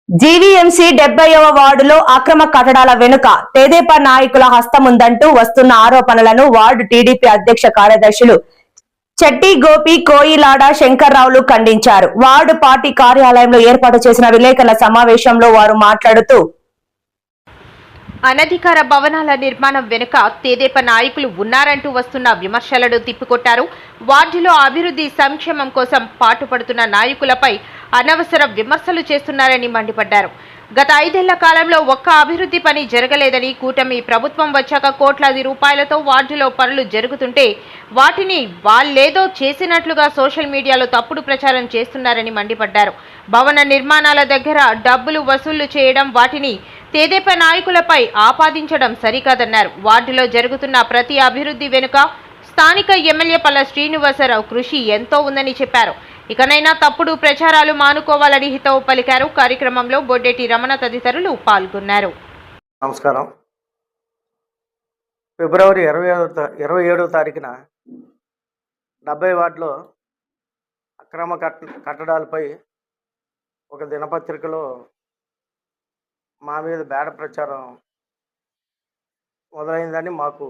GVMC 70వ వార్డులో అక్రమ కట్టడాల వెనుక తెదేపా నాయకుల హస్తముందంటూ వస్తున్న ఆరోపణలను వార్డు టీడీపీ అధ్యక్ష కార్యదర్శులు చెట్టి గోపి, కోయిలాడ శంకర్రావులు ఖండించారు. వార్డు పార్టీ కార్యాలయంలో ఏర్పాటు చేసిన విలేకరుల సమావేశంలో వారు మాట్లాడుతూ, అనధికార భవనాల నిర్మాణం వెనుక తెదేపా నాయకులు ఉన్నారంటూ వస్తున్న విమర్శలను తిప్పికొట్టారు. వార్డులో అభివృద్ధి సంక్షేమం కోసం పాటుపడుతున్న నాయకులపై అనవసర విమర్శలు చేస్తున్నారని మండిపడ్డారు. గత 5 ఏళ్ల కాలంలో ఒక్క అభివృద్ధి పని జరగలేదని, కూటమి ప్రభుత్వం వచ్చాక కోట్లాది రూపాయలతో వార్డులో పనులు జరుగుతుంటే వాటిని వాళ్ళేదో చేసినట్లుగా సోషల్ మీడియాలో తప్పుడు ప్రచారం చేస్తున్నారని మండిపడ్డారు. భవన నిర్మాణాల దగ్గర డబ్బులు వసూళ్లు చేయడం, వాటిని తెదేపా నాయకులపై ఆపాదించడం సరికాదన్నారు. వార్డులో జరుగుతున్న ప్రతి అభివృద్ధి వెనుక స్థానిక ఎమ్మెల్యే పల్ల శ్రీనివాసరావు కృషి ఎంతో ఉందని చెప్పారు. ఇకనైనా తప్పుడు ప్రచారాలు మానుకోవాలని హితవు పలికారు. కార్యక్రమంలో బొడ్డెటి రమణ తదితరులు పాల్గొన్నారు. నమస్కారం. ఫిబ్రవరి 27వ తారీఖున 70 వార్డులో అక్రమ కట్టడాలపై ఒక దినపత్రికలో మా మీద బేడ ప్రచారం మొదలైందని మాకు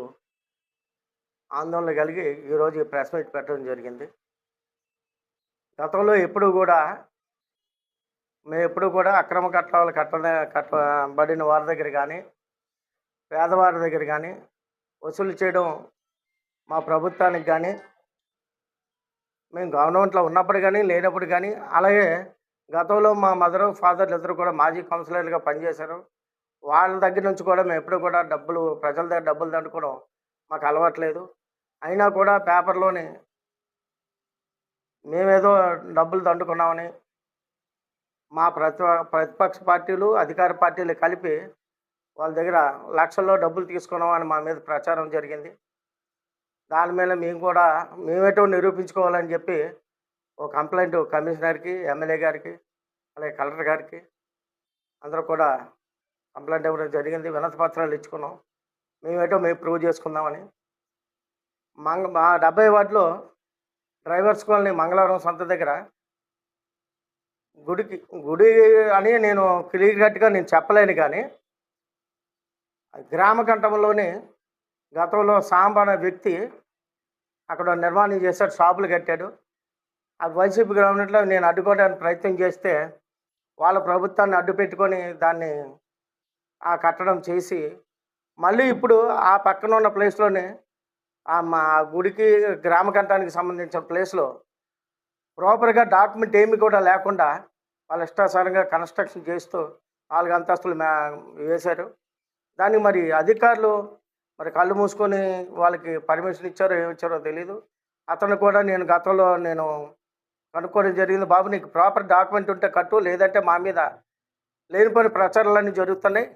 ఆందోళన కలిగి ఈరోజు ఈ ప్రెస్ మీట్ పెట్టడం జరిగింది. గతంలో మేము ఎప్పుడు కూడా అక్రమ కట్టడాలు కట్టబడిన వారి దగ్గర కానీ, పేదవారి దగ్గర కానీ వసూలు చేయడం మా ప్రభుత్వానికి కానీ, మేము గవర్నమెంట్లో ఉన్నప్పుడు కానీ లేనప్పుడు కానీ, అలాగే గతంలో మా మదర్ ఫాదర్లు ఇద్దరు కూడా మాజీ కౌన్సిలర్లుగా పనిచేశారు. వాళ్ళ దగ్గర నుంచి కూడా మేము ఎప్పుడు కూడా ప్రజల దగ్గర డబ్బులు దండుకోవడం మాకు అలవాట్లేదు. అయినా కూడా పేపర్లోని మేమేదో డబ్బులు దండుకున్నామని మా ప్రతిపక్ష పార్టీలు, అధికార పార్టీలు కలిపి వాళ్ళ దగ్గర లక్షల్లో డబ్బులు తీసుకున్నామని మా మీద ప్రచారం జరిగింది. దాని మీద మేమేటో నిరూపించుకోవాలని చెప్పి ఒక కంప్లైంట్ కమిషనర్కి, ఎమ్మెల్యే గారికి, అలాగే కలెక్టర్ గారికి అందరూ కూడా కంప్లైంట్ ఇవ్వడం జరిగింది. వినతి పత్రాలు ఇచ్చుకున్నాం. మేము ప్రూవ్ చేసుకుందామని. మా 70 వార్డులో డ్రైవర్స్ కాలనీ మంగళవారం సంత దగ్గర గుడి అని నేను క్లియర్ కట్గా చెప్పలేను, కానీ గ్రామ కంఠంలోని గతంలో సాంబ అనే వ్యక్తి అక్కడ నిర్మాణం చేశాడు, షాపులు కట్టాడు. అది వైసీపీ గవర్నమెంట్లో నేను అడ్డుకోవడానికి ప్రయత్నం చేస్తే వాళ్ళ ప్రభుత్వాన్ని అడ్డు పెట్టుకొని దాన్ని ఆ కట్టడం చేసి మళ్ళీ ఇప్పుడు ఆ పక్కన ఉన్న ప్లేస్లోనే మా గుడికి గ్రామ కంఠానికి సంబంధించిన ప్లేస్లో ప్రాపర్గా డాక్యుమెంట్ ఏమి కూడా లేకుండా వాళ్ళ ఇష్టానుసారంగా కన్స్ట్రక్షన్ చేస్తూ 4 అంతస్తులు వేశారు. దానికి మరి అధికారులు కళ్ళు మూసుకొని వాళ్ళకి పర్మిషన్ ఇచ్చారో ఏమిచ్చారో తెలీదు. అతను కూడా నేను గతంలో కనుక్కోవడం జరిగింది. బాబు, నీకు ప్రాపర్ డాక్యుమెంట్ ఉంటే కట్టు, లేదంటే మా మీద లేనిపోయిన ప్రచారాలన్నీ జరుగుతున్నాయి.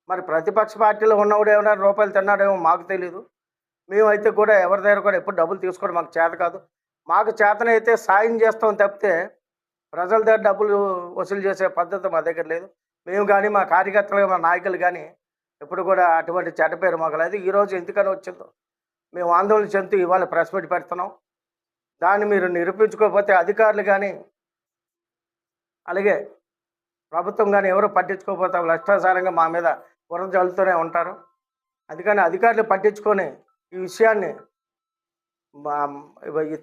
మరి ప్రతిపక్ష పార్టీలో ఉన్నవాడు ఏమైనా రూపాయలు తిన్నాడేమో మాకు తెలీదు. మేమైతే కూడా ఎవరి దగ్గర కూడా ఎప్పుడు డబ్బులు తీసుకోవడం మాకు చేత కాదు. మాకు చేతనైతే సాయం చేస్తాం తప్పితే ప్రజల దగ్గర డబ్బులు వసూలు చేసే పద్ధతి మా దగ్గర లేదు. మేము కానీ, మా కార్యకర్తలు, మా నాయకులు కానీ ఎప్పుడు కూడా అటువంటి చెడ్డ పేరు మాకు లేదు. ఈరోజు ఎందుకని వచ్చిందో మేము ఆందోళన చెందుతూ ఇవాళ ప్రెస్ మీట్ పెడుతున్నాం. దాన్ని మీరు నిరూపించుకోకపోతే అధికారులు కానీ, అలాగే ప్రభుత్వం కానీ ఎవరు పట్టించుకోకపోతే వాళ్ళు ఇష్టానుసారంగా మా మీద బురద జల్లుతూనే ఉంటారు. అందుకని అధికారులు పట్టించుకొని ఈ విషయాన్ని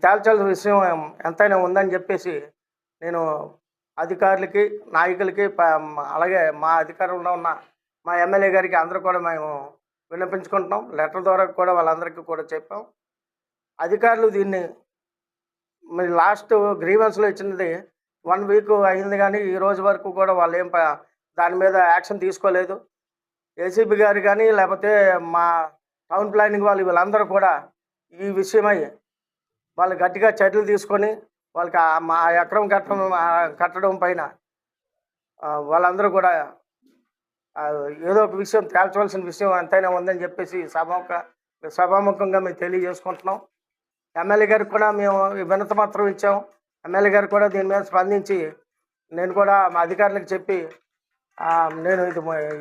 తేల్చాల్సిన విషయం ఎంతైనా ఉందని చెప్పేసి నేను అధికారులకి, నాయకులకి, అలాగే మా అధికారంలో ఉన్న మా ఎమ్మెల్యే గారికి అందరూ కూడా మేము విన్నపించుకుంటున్నాం. లెటర్ ద్వారా కూడా వాళ్ళందరికీ కూడా చెప్పాం. అధికారులు దీన్ని మరి లాస్ట్ గ్రీవెన్స్లో ఇచ్చినది 1 వీక్ అయింది, కానీ ఈ రోజు వరకు కూడా వాళ్ళు దాని మీద యాక్షన్ తీసుకోలేదు. ఏసీబీ గారు కానీ, లేకపోతే మా టౌన్ ప్లానింగ్ వీళ్ళందరూ కూడా ఈ విషయమై వాళ్ళు గట్టిగా చర్యలు తీసుకొని వాళ్ళకి మా అక్రమ కట్టడం పైన వాళ్ళందరూ కూడా ఏదో ఒక విషయం తేల్చవలసిన విషయం ఎంతైనా ఉందని చెప్పేసి సభాముఖంగా మేము తెలియజేసుకుంటున్నాం. ఎమ్మెల్యే గారికి కూడా మేము వినతి పత్రం ఇచ్చాం. ఎమ్మెల్యే గారు కూడా దీని మీద స్పందించి నేను కూడా మా అధికారులకు చెప్పి నేను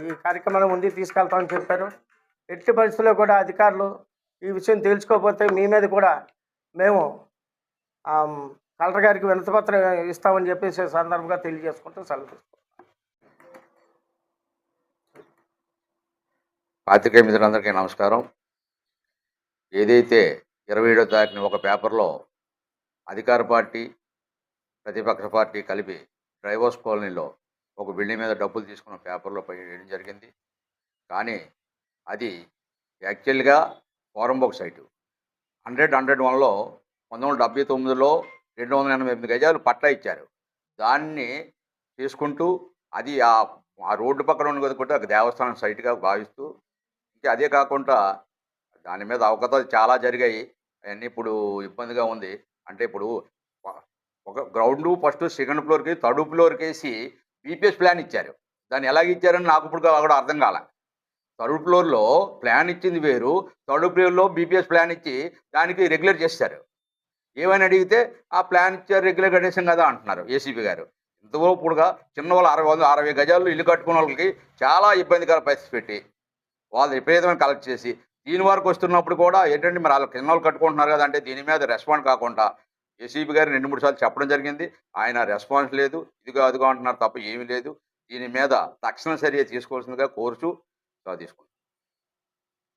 ఈ కార్యక్రమాన్ని ముందుకు తీసుకెళ్తామని చెప్పారు. ఎట్టి పరిస్థితుల్లో కూడా అధికారులు ఈ విషయం తెలుసుకోకపోతే మీ మీద కూడా మేము కలెక్టర్ గారికి వినతి పత్రం ఇస్తామని చెప్పేసి సందర్భంగా తెలియజేసుకుంటూ సెలవు తీసుకుంటాం. పాత్రికేయ మిత్రులందరికీ నమస్కారం. ఏదైతే 27వ తారీఖున ఒక పేపర్లో అధికార పార్టీ, ప్రతిపక్ష పార్టీ కలిపి డ్రైవర్స్ కాలనీలో ఒక బిల్డింగ్ మీద డబ్బులు తీసుకున్న పేపర్లో వేయడం జరిగింది. కానీ అది యాక్చువల్గా ఫారంబోక్ సైటు 100-101లో 1979లో 288 గజాలు పట్టా ఇచ్చారు. దాన్ని తీసుకుంటూ అది ఆ రోడ్డు పక్కన ఉన్న కూడా ఒక దేవస్థానం సైట్గా భావిస్తూ, ఇంకా అదే కాకుండా దాని మీద అవకతవకలు చాలా జరిగాయి. అవన్నీ ఇప్పుడు ఇబ్బందిగా ఉంది. అంటే ఇప్పుడు ఒక గ్రౌండు ఫస్ట్ సెకండ్ ఫ్లోర్కి థర్డ్ ఫ్లోర్కేసి బీపీఎస్ ప్లాన్ ఇచ్చారు. దాన్ని ఎలాగ ఇచ్చారని నాకు ఇప్పుడు కూడా అర్థం కాల. థర్డ్ ఫ్లోర్లో ప్లాన్ ఇచ్చింది వేరు, థర్డ్ ఫ్లోర్లో బీపీఎస్ ప్లాన్ ఇచ్చి దానికి రెగ్యులర్ చేశారు. ఏమని అడిగితే ఆ ప్లాన్ ఇచ్చారు, రెగ్యులర్ కట్టేసాం కదా అంటున్నారు ఏసీపీ గారు. ఇంతవరకుగా చిన్న వాళ్ళు 60 గజాల్లో ఇల్లు కట్టుకున్న వాళ్ళకి చాలా ఇబ్బందికర పరిస్థితి పెట్టి వాళ్ళు విపరీతమైన కలెక్ట్ చేసి దీని వరకు వస్తున్నప్పుడు కూడా ఏంటంటే మరి వాళ్ళ కింద వాళ్ళు కట్టుకుంటున్నారు కదా అంటే దీని మీద రెస్పాండ్ కాకుండా ఏసీపీ గారు 2-3 సార్లు చెప్పడం జరిగింది. ఆయన రెస్పాన్స్ లేదు, ఇదిగో అదిగో అంటున్నారు తప్ప ఏమీ లేదు. దీని మీద తక్షణ చర్య తీసుకోవాల్సిందిగా కోరుచూ తీసుకుంటాం.